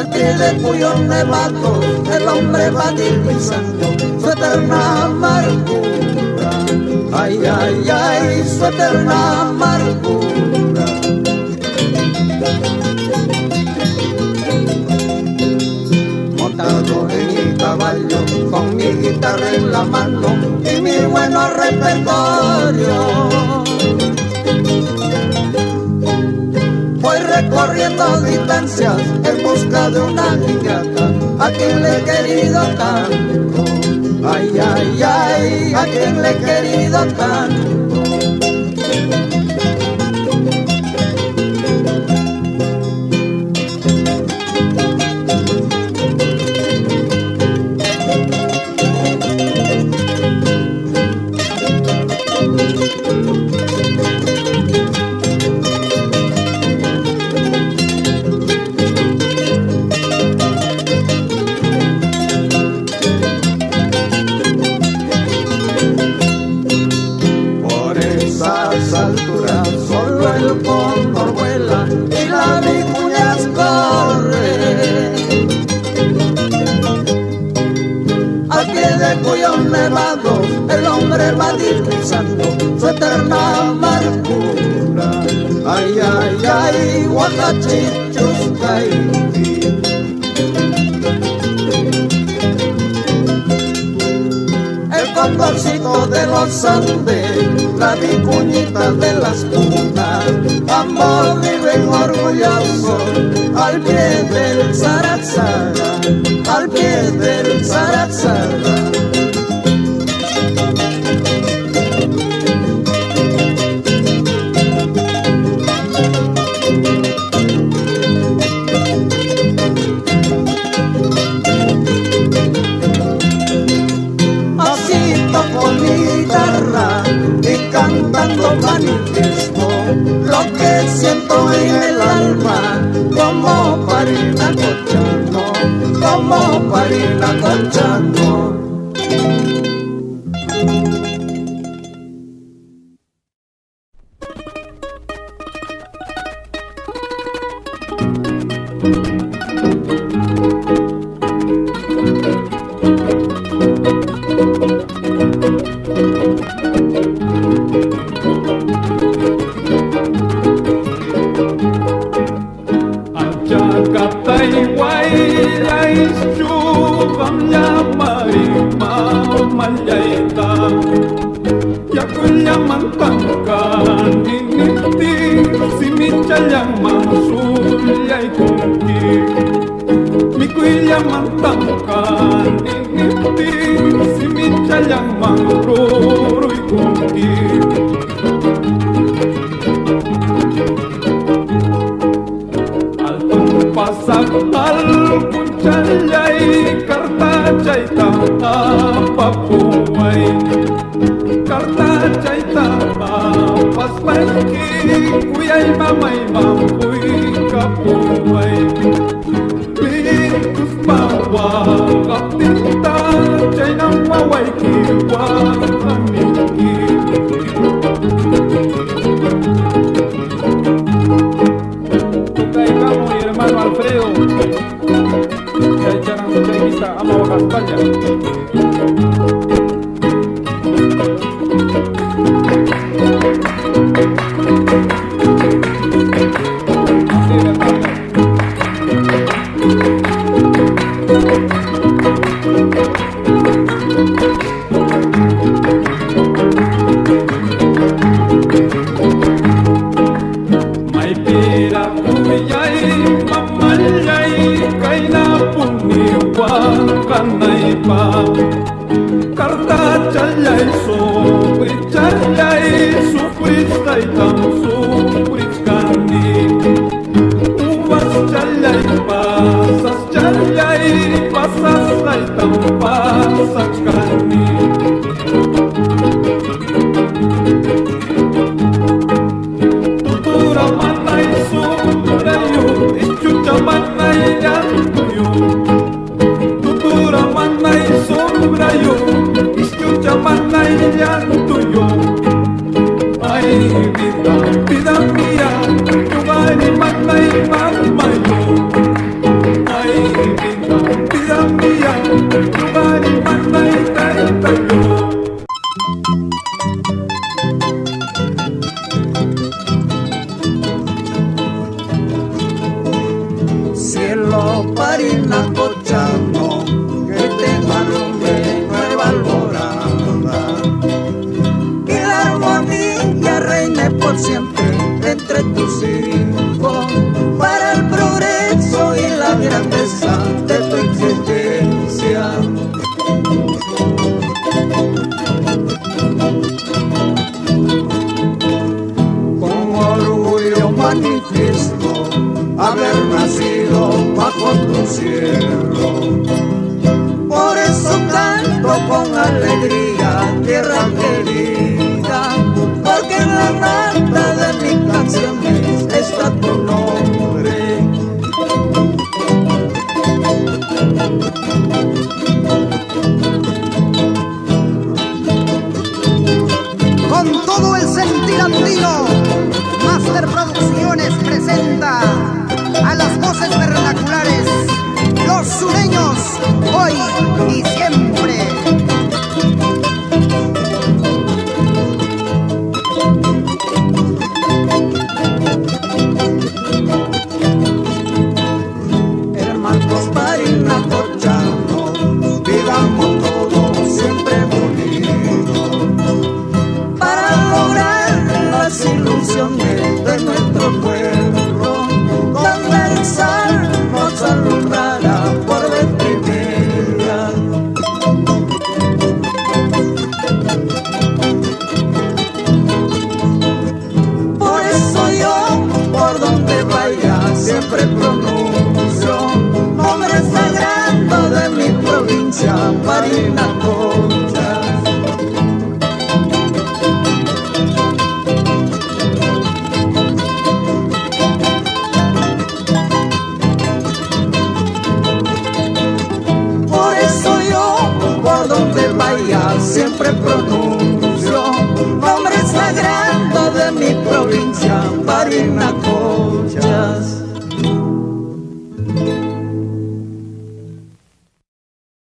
aquí de cuyos nevados el hombre va divisando su eterna amargura. Ay, ay, ay, su eterna amargura. Montado en mi caballo, con mi guitarra en la mano y mi bueno repertorio, voy recorriendo distancias en busca de una niñata a quien le he querido tanto. Ay, ay, ay, a quien le he querido tanto. El hombre va divisando su eterna amargura. Ay, ay, ay, Huacachichuscay. El condorcito de los Andes, la vicuñita de las cunas, ambos viven orgullosos al pie del Zaratzara, al pie del Zaratzara. Manifiesto lo que siento en el alma, como Parina Cochano, como Parina Cochano. Ay, vida, vida mía. Parinacochano, que te alumbre nueva alborada. Y la armonía reine por siempre entre tus hijos, para el progreso y la grandeza de tu existencia. Con orgullo manifiesto haber nacido bajo tu cielo. Por eso canto con alegría, tierra querida, porque en la nata de mis canciones está tu nombre. Con todo el sentir andino, Master Producciones presenta a las voces vernaculares, los sureños, hoy y siempre. Hermanos parinacochanos, vivamos todos siempre unidos para lograr las ilusiones de nuestro pueblo, donde el sol nos alumbrará por vez primera. Por eso yo, por donde vaya, siempre pronuncio nombre sagrado de mi provincia, Parinacocha. Por donde vaya siempre pronuncio nombre sagrado de mi provincia, Parinacocha.